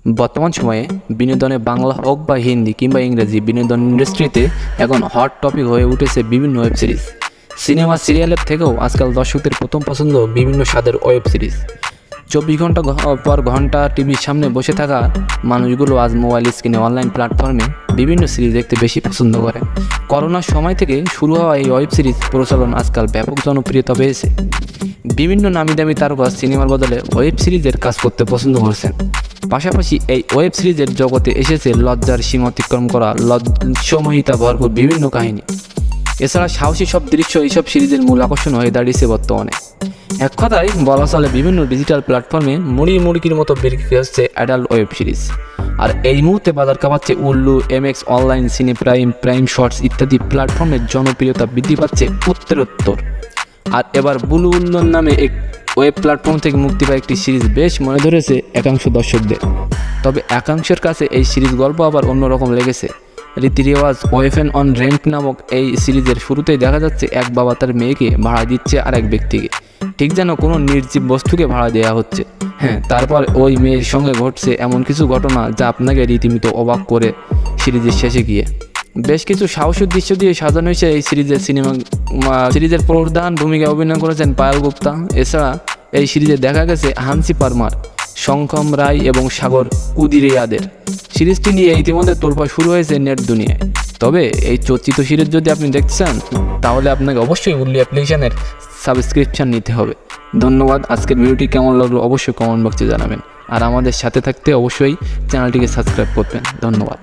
বর্তমান সময়ে বিনোদনে বাংলা হোক বা হিন্দি কিংবা ইংরেজি বিনোদন ইন্ডাস্ট্রিতে এখন হট টপিক হয়ে উঠেছে বিভিন্ন ওয়েব সিরিজ। সিনেমা সিরিয়ালের থেকেও আজকাল দর্শকদের প্রথম পছন্দ বিভিন্ন স্বাদের ওয়েব সিরিজ। 24 ঘন্টা পর ঘন্টা টিভির সামনে বসে থাকা মানুষগুলো আজ মোবাইল স্ক্রিনে অনলাইন প্ল্যাটফর্মে বিভিন্ন সিরিজ দেখতে বেশি পছন্দ করে। করোনার সময় থেকে শুরু হওয়া এই ওয়েব সিরিজ প্রচলন আজকাল ব্যাপক জনপ্রিয়তা পেয়েছে। বিভিন্ন নামি দামি তারকা সিনেমার বদলে ওয়েব সিরিজের কাজ করতে পছন্দ করছেন। পাশাপাশি এই ওয়েব সিরিজের জগতে এসেছে লজ্জার সীমা অতিক্রম করা লজ্জাময়িতা ভরপুর বিভিন্ন কাহিনী। এছাড়া সাহসী সব দৃশ্য এইসব সিরিজের মূল আকর্ষণ হয়ে দাঁড়িয়েছে বর্তমানে। এক কথায় বলা চলে বিভিন্ন ডিজিটাল প্ল্যাটফর্মে মুড়ির মতো বেরিয়ে হচ্ছে অ্যাডাল্ট ওয়েব সিরিজ। আর এই মুহূর্তে বাজার কাঁপাচ্ছে উল্লু, এমএক্স অনলাইন, সিনে প্রাইম শর্টস ইত্যাদি প্ল্যাটফর্মের জনপ্রিয়তা বৃদ্ধি পাচ্ছে উত্তরোত্তর। আর এবার বুলু উল্লুর নামে এক ওয়েব প্ল্যাটফর্ম থেকে মুক্তি পায় একটি সিরিজ বেশ মনে ধরেছে একাংশ দর্শকদের। তবে একাংশের কাছে এই সিরিজ গল্প আবার অন্যরকম লেগেছে। রীতিরেওয়াজ ওয়েফেন অন রেন্ট নামক এই সিরিজের শুরুতেই দেখা যাচ্ছে এক বাবা তার মেয়েকে ভাড়া দিচ্ছে আর এক ব্যক্তিকে, ঠিক যেন কোনো নির্জীব বস্তুকে ভাড়া দেওয়া হচ্ছে। তারপর ওই মেয়ের সঙ্গে ঘটছে এমন কিছু ঘটনা যা আপনাকে রীতিমতো অবাক করে সিরিজের শেষে গিয়ে। বেশ কিছু সাহসী দৃশ্য দিয়ে সাজানো হয়েছে এই সিরিজের প্রধান ভূমিকায় অভিনয় করেছেন পায়েল গুপ্তা। এছাড়া এই সিরিজে দেখা গেছে হানসি পারমার, শঙ্খম রায় এবং সাগর কুদিরিয়াদের। সিরিজটি নিয়ে ইতিমধ্যে তোলপাড় শুরু হয়েছে নেট দুনিয়ায়। তবে এই চর্চিত সিরিজ যদি আপনি দেখতে চান তাহলে আপনাকে অবশ্যই উল্লু অ্যাপ্লিকেশনের সাবস্ক্রিপশান নিতে হবে। ধন্যবাদ। আজকের ভিডিওটি কেমন লাগলো অবশ্যই কমেন্ট বক্সে জানাবেন, আর আমাদের সাথে থাকতে অবশ্যই চ্যানেলটিকে সাবস্ক্রাইব করবেন। ধন্যবাদ।